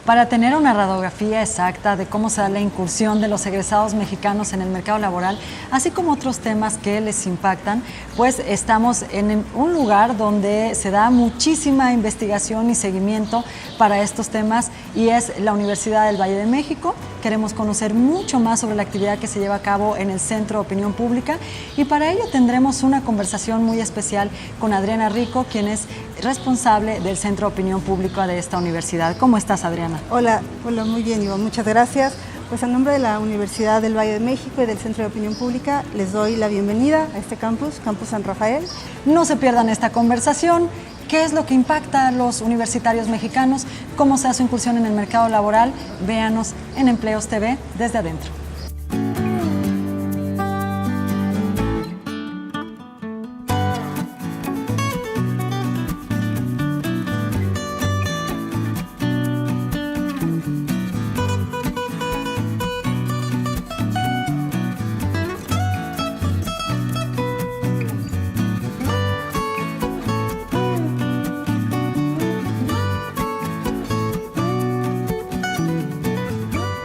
Para tener una radiografía exacta de cómo se da la incursión de los egresados mexicanos en el mercado laboral, así como otros temas que les impactan, pues estamos en un lugar donde se da muchísima investigación y seguimiento para estos temas y es la Universidad del Valle de México. Queremos conocer mucho más sobre la actividad que se lleva a cabo en el Centro de Opinión Pública y para ello tendremos una conversación muy especial con Adriana Rico, quien es responsable del Centro de Opinión Pública de esta universidad. ¿Cómo estás, Adriana? Hola, muy bien, Ivonne, muchas gracias. Pues a nombre de la Universidad del Valle de México y del Centro de Opinión Pública les doy la bienvenida a este campus San Rafael. No se pierdan esta conversación. ¿Qué es lo que impacta a los universitarios mexicanos? ¿Cómo se hace su incursión en el mercado laboral? Véanos en Empleos TV desde adentro.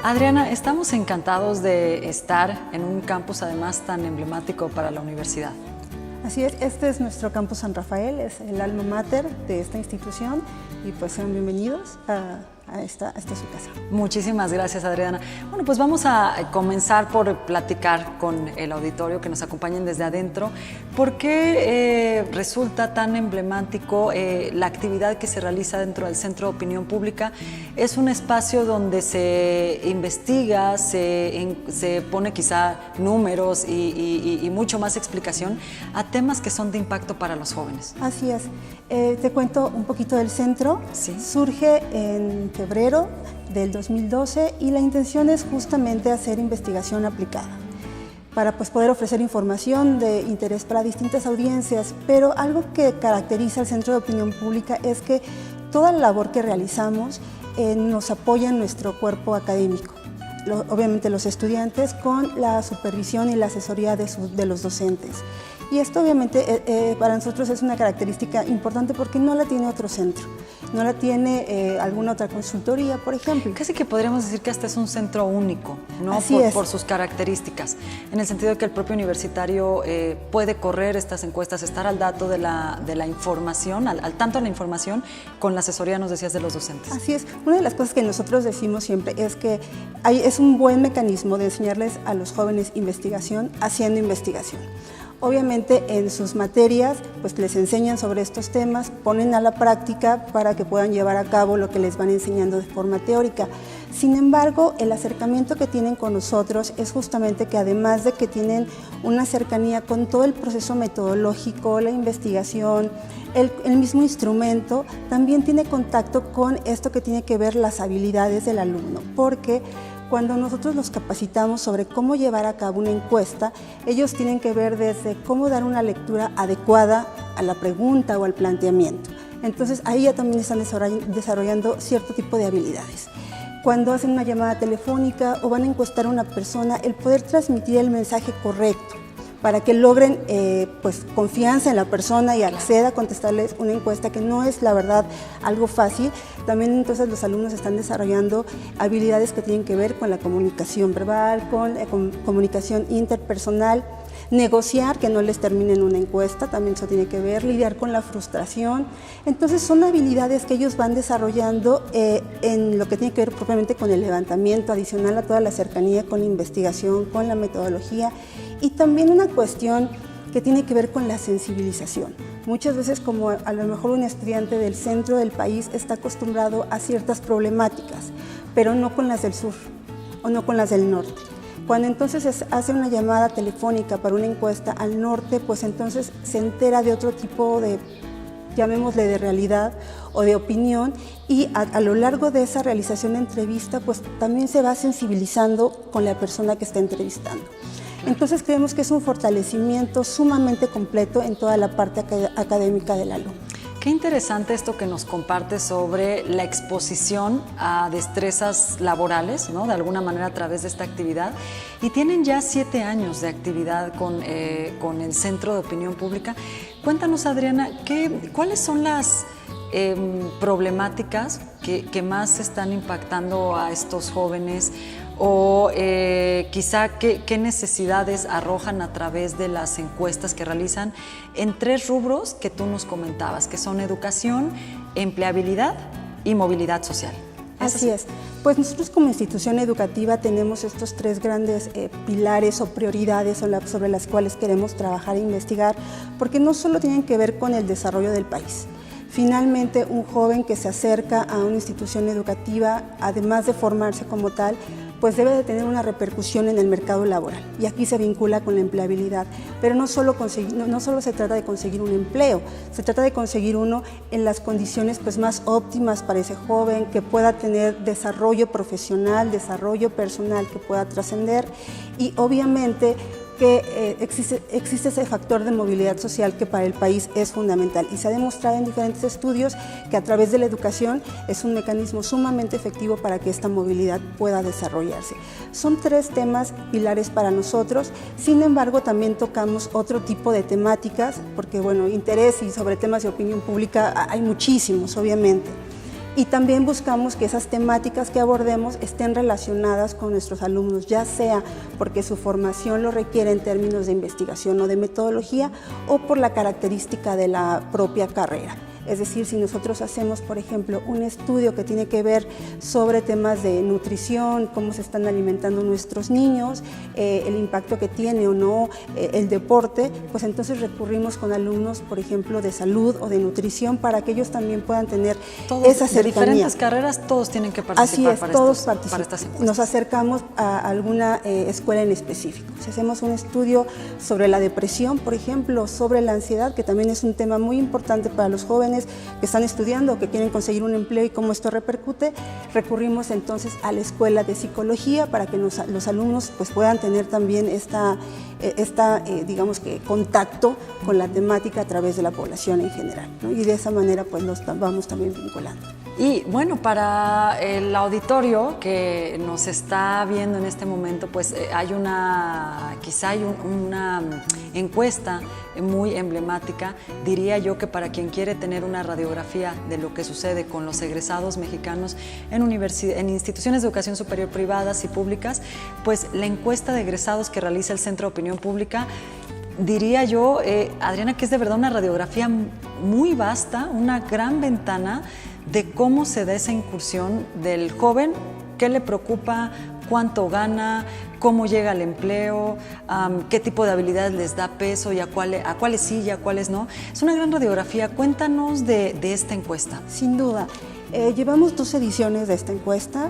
Adriana, estamos encantados de estar en un campus además tan emblemático para la universidad. Así es, este es nuestro campus San Rafael, es el alma mater de esta institución y pues sean bienvenidos a esta su casa. Muchísimas gracias, Adriana. Bueno, pues vamos a comenzar por platicar con el auditorio, que nos acompañen desde adentro. ¿Por qué resulta tan emblemático la actividad que se realiza dentro del Centro de Opinión Pública? Es un espacio donde se investiga, se pone quizá números y mucho más explicación a temas que son de impacto para los jóvenes. Así es. Te cuento un poquito del centro. Sí. Surge en febrero del 2012 y la intención es justamente hacer investigación aplicada para pues, poder ofrecer información de interés para distintas audiencias, pero algo que caracteriza al Centro de Opinión Pública es que toda la labor que realizamos nos apoya en nuestro cuerpo académico. Obviamente los estudiantes con la supervisión y la asesoría de los docentes. Y esto obviamente para nosotros es una característica importante porque no la tiene otro centro, no la tiene alguna otra consultoría, por ejemplo. Casi que podríamos decir que este es un centro único, ¿no? Así es. Por sus características, en el sentido de que el propio universitario puede correr estas encuestas, estar al dato de la información, al tanto de la información, con la asesoría, nos decías, de los docentes. Así es. Una de las cosas que nosotros decimos siempre es que es un buen mecanismo de enseñarles a los jóvenes investigación haciendo investigación. Obviamente en sus materias pues les enseñan sobre estos temas, ponen a la práctica para que puedan llevar a cabo lo que les van enseñando de forma teórica. Sin embargo, el acercamiento que tienen con nosotros es justamente que además de que tienen una cercanía con todo el proceso metodológico, la investigación, el mismo instrumento, también tiene contacto con esto que tiene que ver las habilidades del alumno, porque cuando nosotros los capacitamos sobre cómo llevar a cabo una encuesta, ellos tienen que ver desde cómo dar una lectura adecuada a la pregunta o al planteamiento. Entonces ahí ya también están desarrollando cierto tipo de habilidades. Cuando hacen una llamada telefónica o van a encuestar a una persona, el poder transmitir el mensaje correcto para que logren pues, confianza en la persona y acceda a contestarles una encuesta que no es, la verdad, algo fácil. También entonces los alumnos están desarrollando habilidades que tienen que ver con la comunicación verbal, con comunicación interpersonal, negociar, que no les terminen una encuesta, también eso tiene que ver, lidiar con la frustración. Entonces son habilidades que ellos van desarrollando en lo que tiene que ver propiamente con el levantamiento, adicional a toda la cercanía con la investigación, con la metodología y también una cuestión que tiene que ver con la sensibilización. Muchas veces, como a lo mejor un estudiante del centro del país está acostumbrado a ciertas problemáticas, pero no con las del sur o no con las del norte. Cuando entonces hace una llamada telefónica para una encuesta al norte, pues entonces se entera de otro tipo de, llamémosle, de realidad o de opinión, y a lo largo de esa realización de entrevista, pues también se va sensibilizando con la persona que está entrevistando. Entonces creemos que es un fortalecimiento sumamente completo en toda la parte académica del alumno. Qué interesante esto que nos compartes sobre la exposición a destrezas laborales, ¿no? De alguna manera a través de esta actividad. Y tienen ya 7 años de actividad con el Centro de Opinión Pública. Cuéntanos, Adriana, ¿cuáles son las problemáticas que más están impactando a estos jóvenes? O quizá qué necesidades arrojan a través de las encuestas que realizan en 3 rubros que tú nos comentabas, que son educación, empleabilidad y movilidad social. Así es. Pues nosotros como institución educativa tenemos estos 3 grandes pilares o prioridades sobre las cuales queremos trabajar e investigar, porque no solo tienen que ver con el desarrollo del país. Finalmente, un joven que se acerca a una institución educativa, además de formarse como tal, pues debe de tener una repercusión en el mercado laboral, y aquí se vincula con la empleabilidad, pero no solo se trata de conseguir un empleo, se trata de conseguir uno en las condiciones pues más óptimas para ese joven, que pueda tener desarrollo profesional, desarrollo personal, que pueda trascender, y obviamente que existe ese factor de movilidad social que para el país es fundamental, y se ha demostrado en diferentes estudios que a través de la educación es un mecanismo sumamente efectivo para que esta movilidad pueda desarrollarse. Son 3 temas pilares para nosotros. Sin embargo, también tocamos otro tipo de temáticas, porque bueno, interés y sobre temas de opinión pública hay muchísimos, obviamente. Y también buscamos que esas temáticas que abordemos estén relacionadas con nuestros alumnos, ya sea porque su formación lo requiere en términos de investigación o de metodología, o por la característica de la propia carrera. Es decir, si nosotros hacemos, por ejemplo, un estudio que tiene que ver sobre temas de nutrición, cómo se están alimentando nuestros niños, el impacto que tiene o no el deporte, pues entonces recurrimos con alumnos, por ejemplo, de salud o de nutrición, para que ellos también puedan tener esa cercanía. De diferentes carreras, todos tienen que participar. Así es, todos participan. Para estas encuestas. Nos acercamos a alguna escuela en específico. Si hacemos un estudio sobre la depresión, por ejemplo, sobre la ansiedad, que también es un tema muy importante para los jóvenes que están estudiando o que quieren conseguir un empleo y cómo esto repercute, recurrimos entonces a la escuela de psicología para que los alumnos pues puedan tener también digamos que contacto con la temática a través de la población en general, ¿no? Y de esa manera pues los vamos también vinculando. Y bueno, para el auditorio que nos está viendo en este momento, pues quizá hay una encuesta muy emblemática, diría yo, que para quien quiere tener una radiografía de lo que sucede con los egresados mexicanos en instituciones de educación superior privadas y públicas, pues la encuesta de egresados que realiza el Centro de Opinión Pública, diría yo, Adriana, que es de verdad una radiografía muy vasta, una gran ventana de cómo se da esa incursión del joven, qué le preocupa, cuánto gana, cómo llega al empleo, qué tipo de habilidades les da peso y a cuáles sí y a cuáles no. Es una gran radiografía. Cuéntanos de esta encuesta. Sin duda. Llevamos 2 ediciones de esta encuesta.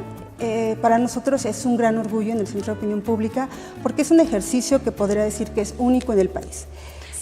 Para nosotros es un gran orgullo en el Centro de Opinión Pública, porque es un ejercicio que podría decir que es único en el país.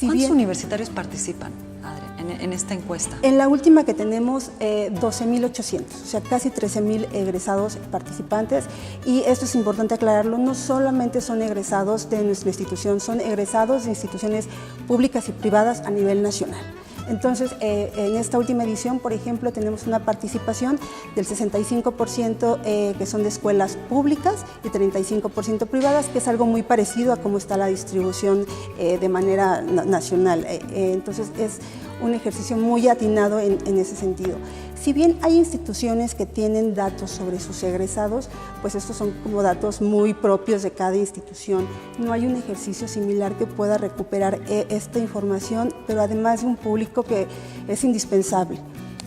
¿Cuántos universitarios participan, Adri, en esta encuesta? En la última que tenemos, 12.800, o sea, casi 13.000 egresados participantes. Y esto es importante aclararlo, no solamente son egresados de nuestra institución, son egresados de instituciones públicas y privadas a nivel nacional. Entonces, en esta última edición, por ejemplo, tenemos una participación del 65% que son de escuelas públicas y 35% privadas, que es algo muy parecido a cómo está la distribución de manera nacional. Entonces, es un ejercicio muy atinado en ese sentido. Si bien hay instituciones que tienen datos sobre sus egresados, pues estos son como datos muy propios de cada institución. No hay un ejercicio similar que pueda recuperar esta información, pero además de un público que es indispensable,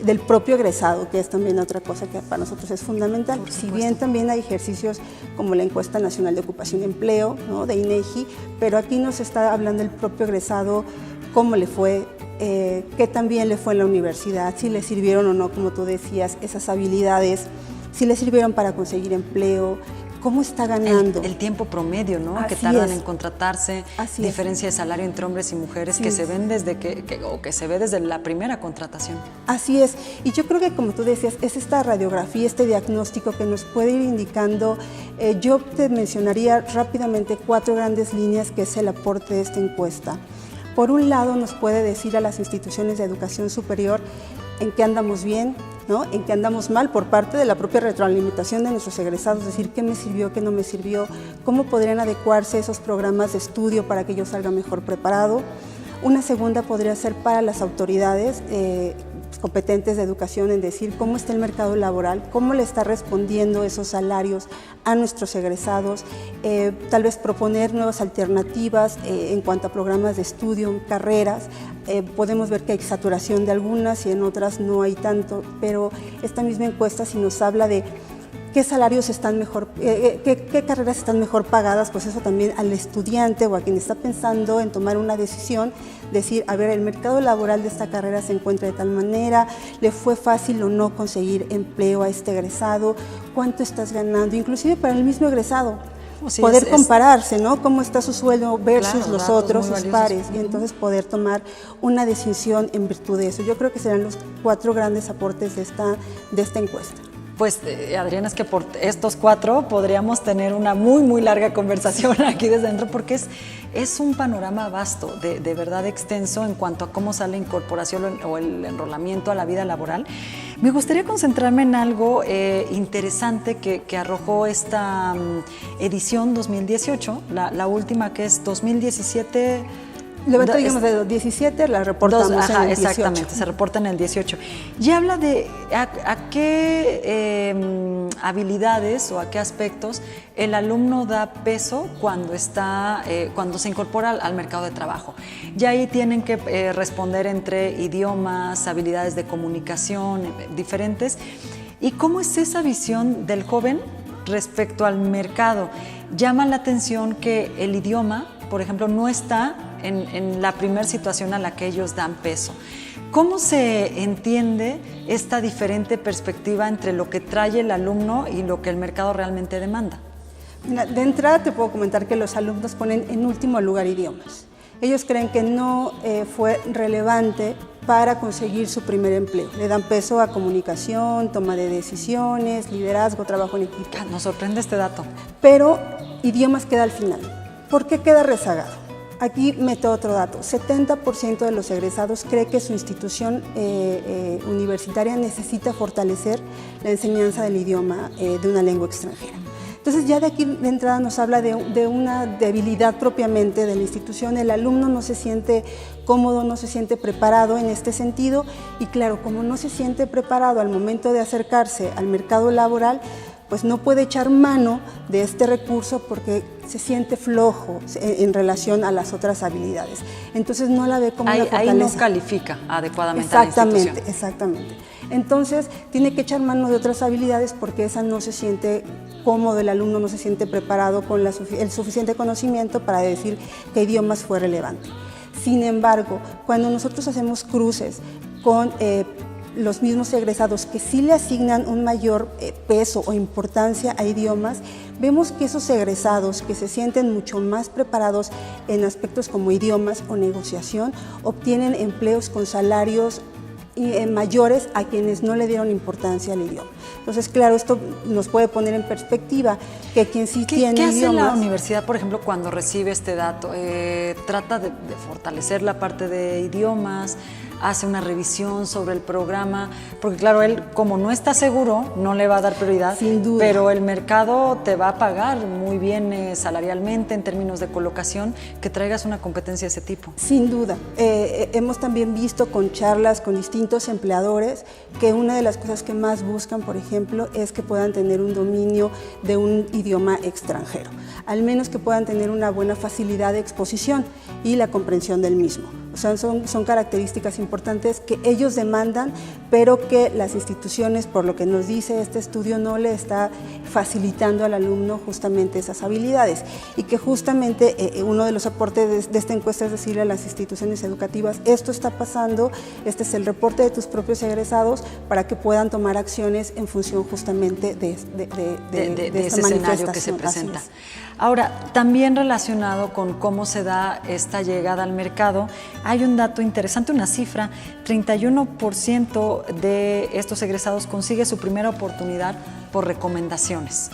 del propio egresado, que es también otra cosa que para nosotros es fundamental. Si bien también hay ejercicios como la Encuesta Nacional de Ocupación y Empleo, ¿no?, de INEGI, pero aquí nos está hablando el propio egresado, cómo le fue, qué también le fue en la universidad, si le sirvieron o no, como tú decías, esas habilidades, si le sirvieron para conseguir empleo, cómo está ganando. El tiempo promedio, ¿no?, que tardan en contratarse, diferencia de salario entre hombres y mujeres que se ven desde que se ve desde la primera contratación. Así es, y yo creo que, como tú decías, es esta radiografía, este diagnóstico que nos puede ir indicando. Yo te mencionaría rápidamente 4 grandes líneas que es el aporte de esta encuesta. Por un lado, nos puede decir a las instituciones de educación superior en qué andamos bien, ¿no?, en qué andamos mal, por parte de la propia retroalimentación de nuestros egresados, es decir, qué me sirvió, qué no me sirvió, cómo podrían adecuarse esos programas de estudio para que yo salga mejor preparado. Una segunda podría ser para las autoridades, competentes de educación en decir cómo está el mercado laboral, cómo le está respondiendo esos salarios a nuestros egresados, tal vez proponer nuevas alternativas en cuanto a programas de estudio, carreras. Podemos ver que hay saturación de algunas y en otras no hay tanto, pero esta misma encuesta si nos habla de qué salarios están mejor, qué carreras están mejor pagadas, pues eso también al estudiante o a quien está pensando en tomar una decisión, decir, a ver, el mercado laboral de esta carrera se encuentra de tal manera, le fue fácil o no conseguir empleo a este egresado, cuánto estás ganando, inclusive para el mismo egresado. Sí, poder compararse, ¿no? Cómo está su sueldo versus claro, los otros, sus pares, y entonces poder tomar una decisión en virtud de eso. Yo creo que serán los 4 grandes aportes de esta encuesta. Pues, Adriana, es que por estos 4 podríamos tener una muy larga conversación aquí desde dentro, porque es un panorama vasto, de verdad extenso en cuanto a cómo sale la incorporación o el enrolamiento a la vida laboral. Me gustaría concentrarme en algo interesante que arrojó esta edición 2018, la última que es 2017. Levanta, digamos, de 17, la reportamos en el 18. Exactamente, se reporta en el 18. Y habla de a qué habilidades o a qué aspectos el alumno da peso cuando se incorpora al mercado de trabajo. Y ahí tienen que responder entre idiomas, habilidades de comunicación, diferentes. ¿Y cómo es esa visión del joven respecto al mercado? Llama la atención que el idioma, por ejemplo, no está en la primera situación a la que ellos dan peso. ¿Cómo se entiende esta diferente perspectiva entre lo que trae el alumno y lo que el mercado realmente demanda? Mira, de entrada te puedo comentar que los alumnos ponen en último lugar idiomas. Ellos creen que no fue relevante para conseguir su primer empleo. Le dan peso a comunicación, toma de decisiones, liderazgo, trabajo en equipo. Nos sorprende este dato. Pero idiomas queda al final. ¿Por qué queda rezagado? Aquí meto otro dato. 70% de los egresados cree que su institución universitaria necesita fortalecer la enseñanza del idioma de una lengua extranjera. Entonces ya de aquí de entrada nos habla de una debilidad propiamente de la institución. El alumno no se siente cómodo, no se siente preparado en este sentido y claro, como no se siente preparado al momento de acercarse al mercado laboral, pues no puede echar mano de este recurso porque se siente flojo en relación a las otras habilidades. Entonces no la ve como una fortaleza. Ahí no califica adecuadamente a la institución. Exactamente. Entonces tiene que echar mano de otras habilidades porque esa no se siente cómodo, el alumno no se siente preparado con el suficiente conocimiento para decir que idiomas fue relevante. Sin embargo, cuando nosotros hacemos cruces con los mismos egresados que sí le asignan un mayor peso o importancia a idiomas, vemos que esos egresados que se sienten mucho más preparados en aspectos como idiomas o negociación, obtienen empleos con salarios mayores a quienes no le dieron importancia al idioma. Entonces, claro, esto nos puede poner en perspectiva que quien sí tiene idiomas... ¿Qué hace la universidad, por ejemplo, cuando recibe este dato? ¿Trata de fortalecer la parte de idiomas? ¿Hace una revisión sobre el programa? Porque claro, él como no está seguro, no le va a dar prioridad. Sin duda. Pero el mercado te va a pagar muy bien salarialmente en términos de colocación que traigas una competencia de ese tipo. Sin duda. Hemos también visto con charlas con distintos empleadores que una de las cosas que más buscan, por ejemplo, es que puedan tener un dominio de un idioma extranjero. Al menos que puedan tener una buena facilidad de exposición y la comprensión del mismo. O sea, son características importantes que ellos demandan, pero que las instituciones, por lo que nos dice este estudio, no le está facilitando al alumno justamente esas habilidades. Y que justamente uno de los aportes de esta encuesta es decirle a las instituciones educativas, esto está pasando, este es el reporte de tus propios egresados, para que puedan tomar acciones en función justamente de ese escenario que se presenta. Ahora, también relacionado con cómo se da esta llegada al mercado, hay un dato interesante, una cifra: 31% de estos egresados consigue su primera oportunidad por recomendaciones.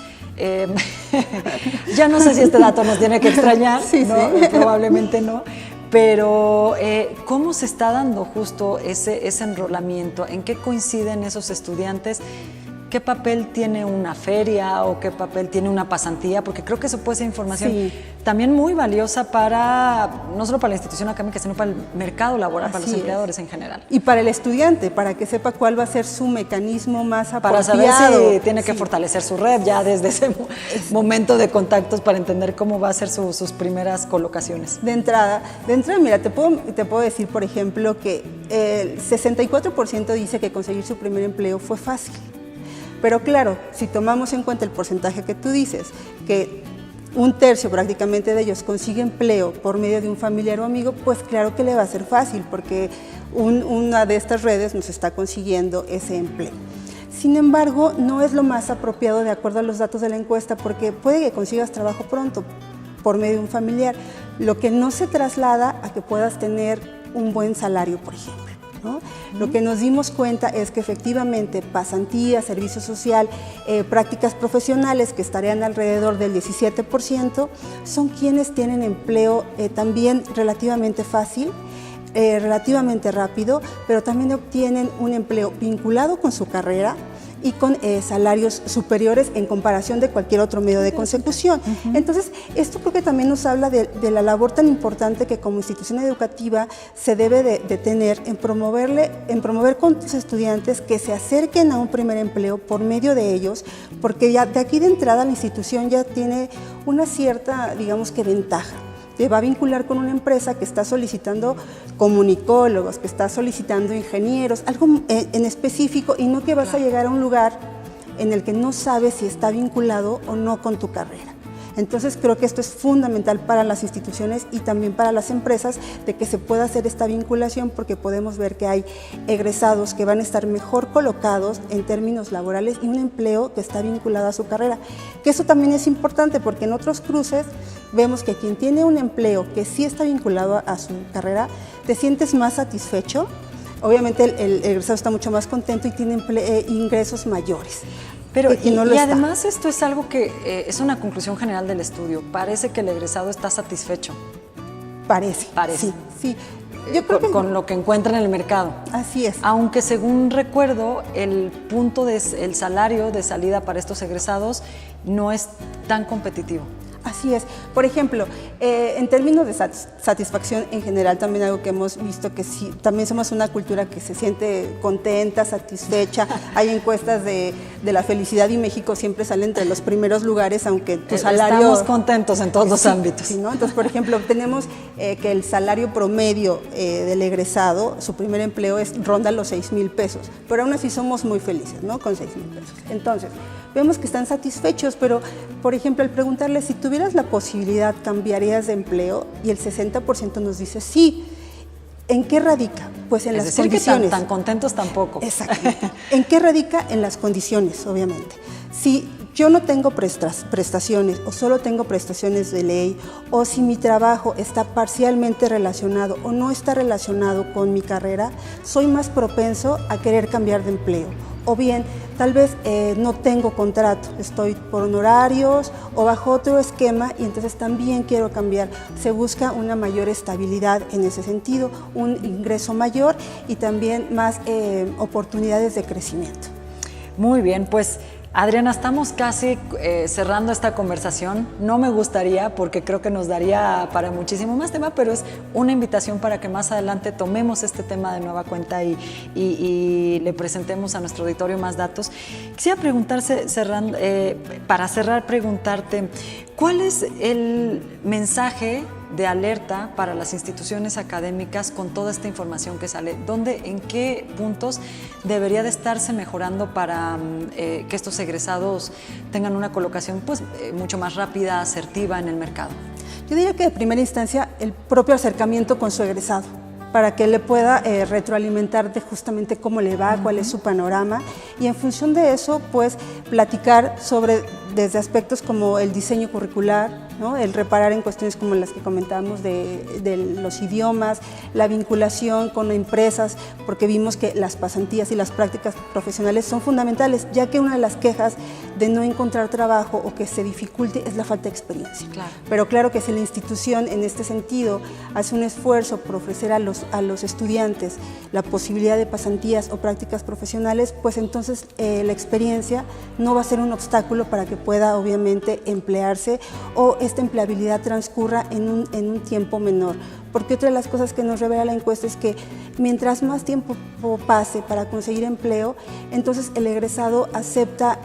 Ya no sé si este dato nos tiene que extrañar, sí, ¿no? Sí. Probablemente no, pero ¿cómo se está dando justo ese enrolamiento? ¿En qué coinciden esos estudiantes qué papel tiene una feria o qué papel tiene una pasantía, porque creo que eso puede ser información también muy valiosa para, no solo para la institución académica, sino para el mercado laboral, para los empleadores en general. Y para el estudiante, para que sepa cuál va a ser su mecanismo más apropiado. Para saber si tiene que fortalecer su red ya desde ese momento de contactos para entender cómo va a ser sus primeras colocaciones. De entrada, mira, te puedo decir, por ejemplo, que el 64% dice que conseguir su primer empleo fue fácil. Pero claro, si tomamos en cuenta el porcentaje que tú dices, que un tercio prácticamente de ellos consigue empleo por medio de un familiar o amigo, pues claro que le va a ser fácil, porque una de estas redes nos está consiguiendo ese empleo. Sin embargo, no es lo más apropiado de acuerdo a los datos de la encuesta, porque puede que consigas trabajo pronto por medio de un familiar, lo que no se traslada a que puedas tener un buen salario, por ejemplo, ¿no? Lo que nos dimos cuenta es que efectivamente pasantía, servicio social, prácticas profesionales, que estarían alrededor del 17%, son quienes tienen empleo también relativamente fácil, relativamente rápido, pero también obtienen un empleo vinculado con su carrera y con salarios superiores en comparación de cualquier otro medio de consecución. Entonces, esto creo que también nos habla de la labor tan importante que como institución educativa se debe de tener en promover con tus estudiantes que se acerquen a un primer empleo por medio de ellos, porque ya de aquí de entrada la institución ya tiene una cierta, digamos que ventaja. Te va a vincular con una empresa que está solicitando comunicólogos, que está solicitando ingenieros, algo en específico, y no que vas a llegar a un lugar en el que no sabes si está vinculado o no con tu carrera. Entonces creo que esto es fundamental para las instituciones y también para las empresas, de que se pueda hacer esta vinculación, porque podemos ver que hay egresados que van a estar mejor colocados en términos laborales y un empleo que está vinculado a su carrera. Que eso también es importante, porque en otros cruces vemos que quien tiene un empleo que sí está vinculado a su carrera, te sientes más satisfecho. Obviamente el egresado está mucho más contento y tiene ingresos mayores. Pero y además esto es algo que es una conclusión general del estudio. Parece que el egresado está satisfecho. Parece. Sí. Yo creo con lo que encuentra en el mercado. Así es. Aunque según recuerdo, el salario de salida para estos egresados no es tan competitivo. Así es. Por ejemplo, en términos de satisfacción en general, también algo que hemos visto, que sí, también somos una cultura que se siente contenta, satisfecha. Hay encuestas de la felicidad y México siempre sale entre los primeros lugares, aunque tu salario... Estamos contentos en todos los ámbitos. Sí, ¿no? Entonces, por ejemplo, tenemos que el salario promedio del egresado, su primer empleo ronda los 6,000 pesos, pero aún así somos muy felices, ¿no? Con 6,000 pesos. Entonces, vemos que están satisfechos, pero, por ejemplo, al preguntarles si tuvieras la posibilidad, ¿cambiarías de empleo? Y el 60% nos dice sí. ¿En qué radica? Pues en las condiciones. Que tan contentos tampoco. Exacto. ¿En qué radica? En las condiciones, obviamente. Si yo no tengo prestaciones o solo tengo prestaciones de ley, o si mi trabajo está parcialmente relacionado o no está relacionado con mi carrera, soy más propenso a querer cambiar de empleo. O bien, tal vez no tengo contrato, estoy por honorarios o bajo otro esquema y entonces también quiero cambiar. Se busca una mayor estabilidad en ese sentido, un ingreso mayor y también más oportunidades de crecimiento. Muy bien, pues Adriana, estamos casi cerrando esta conversación. No me gustaría, porque creo que nos daría para muchísimo más tema, pero es una invitación para que más adelante tomemos este tema de nueva cuenta y le presentemos a nuestro auditorio más datos. Quisiera preguntarte, ¿cuál es el mensaje de alerta para las instituciones académicas con toda esta información que sale? ¿En qué puntos debería de estarse mejorando para que estos egresados tengan una colocación mucho más rápida, asertiva en el mercado? Yo diría que de primera instancia el propio acercamiento con su egresado, para que le pueda retroalimentar de justamente cómo le va, cuál es su panorama, y en función de eso, pues platicar desde aspectos como el diseño curricular, ¿no? El reparar en cuestiones como las que comentábamos de los idiomas, la vinculación con empresas, porque vimos que las pasantías y las prácticas profesionales son fundamentales, ya que una de las quejas de no encontrar trabajo o que se dificulte es la falta de experiencia. Claro. Pero claro que si la institución en este sentido hace un esfuerzo por ofrecer a los estudiantes la posibilidad de pasantías o prácticas profesionales, pues entonces la experiencia no va a ser un obstáculo para que pueda obviamente emplearse o esta empleabilidad transcurra en un tiempo menor. Porque otra de las cosas que nos revela la encuesta es que mientras más tiempo pase para conseguir empleo, entonces el egresado acepta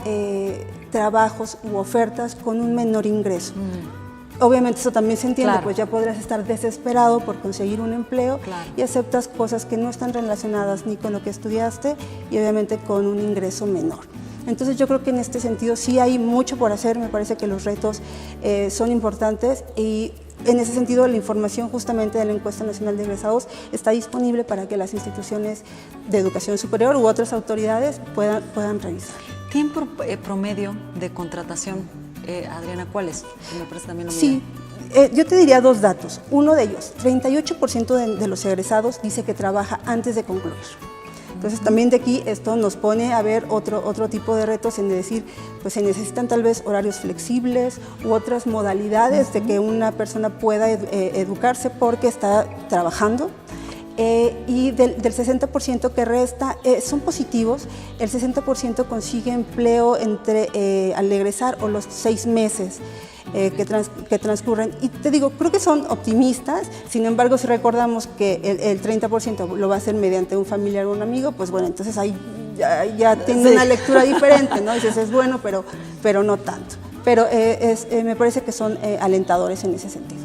trabajos u ofertas con un menor ingreso. Obviamente eso también se entiende, claro. pues ya podrás estar desesperado por conseguir un empleo, claro. y aceptas cosas que no están relacionadas ni con lo que estudiaste y obviamente con un ingreso menor. Entonces yo creo que en este sentido sí hay mucho por hacer, me parece que los retos son importantes y en ese sentido la información justamente de la Encuesta Nacional de Egresados está disponible para que las instituciones de educación superior u otras autoridades puedan revisar. ¿Tiempo promedio de contratación, Adriana, cuál es? Me parece también lo Sí, yo te diría dos datos. Uno de ellos, 38% de los egresados dice que trabaja antes de concluir. Entonces también de aquí esto nos pone a ver otro tipo de retos en decir, pues se necesitan tal vez horarios flexibles u otras modalidades de que una persona pueda educarse porque está trabajando. Y del 60% que resta son positivos, el 60% consigue empleo al egresar o los 6 meses. Que transcurren. Y te digo, creo que son optimistas, sin embargo, si recordamos que el 30% lo va a hacer mediante un familiar o un amigo, pues bueno, entonces ahí ya tiene una lectura diferente, ¿no? Dices, es bueno, pero no tanto. Pero me parece que son alentadores en ese sentido.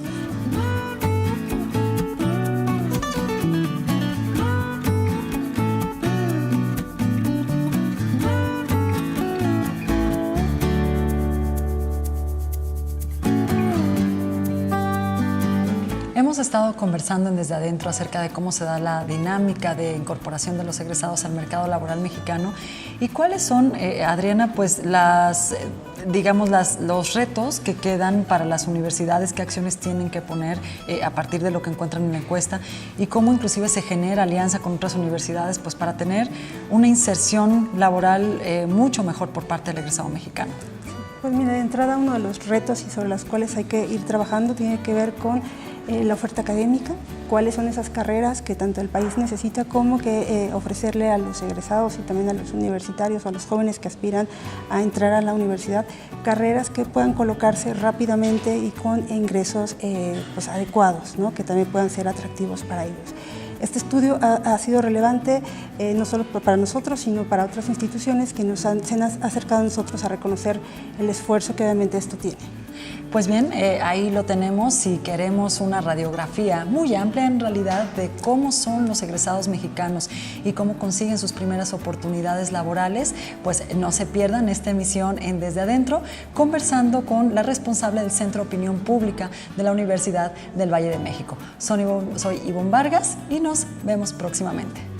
Hemos estado conversando en Desde Adentro acerca de cómo se da la dinámica de incorporación de los egresados al mercado laboral mexicano y cuáles son, Adriana, pues los retos que quedan para las universidades, qué acciones tienen que poner a partir de lo que encuentran en la encuesta y cómo inclusive se genera alianza con otras universidades pues para tener una inserción laboral mucho mejor por parte del egresado mexicano. Pues mira, de entrada uno de los retos y sobre los cuales hay que ir trabajando tiene que ver con la oferta académica, cuáles son esas carreras que tanto el país necesita como que ofrecerle a los egresados y también a los universitarios o a los jóvenes que aspiran a entrar a la universidad, carreras que puedan colocarse rápidamente y con ingresos pues adecuados, ¿no? Que también puedan ser atractivos para ellos. Este estudio ha sido relevante no solo para nosotros, sino para otras instituciones que se han acercado a nosotros a reconocer el esfuerzo que obviamente esto tiene. Pues bien, ahí lo tenemos. Si queremos una radiografía muy amplia en realidad de cómo son los egresados mexicanos y cómo consiguen sus primeras oportunidades laborales, pues no se pierdan esta emisión en Desde Adentro, conversando con la responsable del Centro de Opinión Pública de la Universidad del Valle de México. Soy Ivonne Vargas y nos vemos próximamente.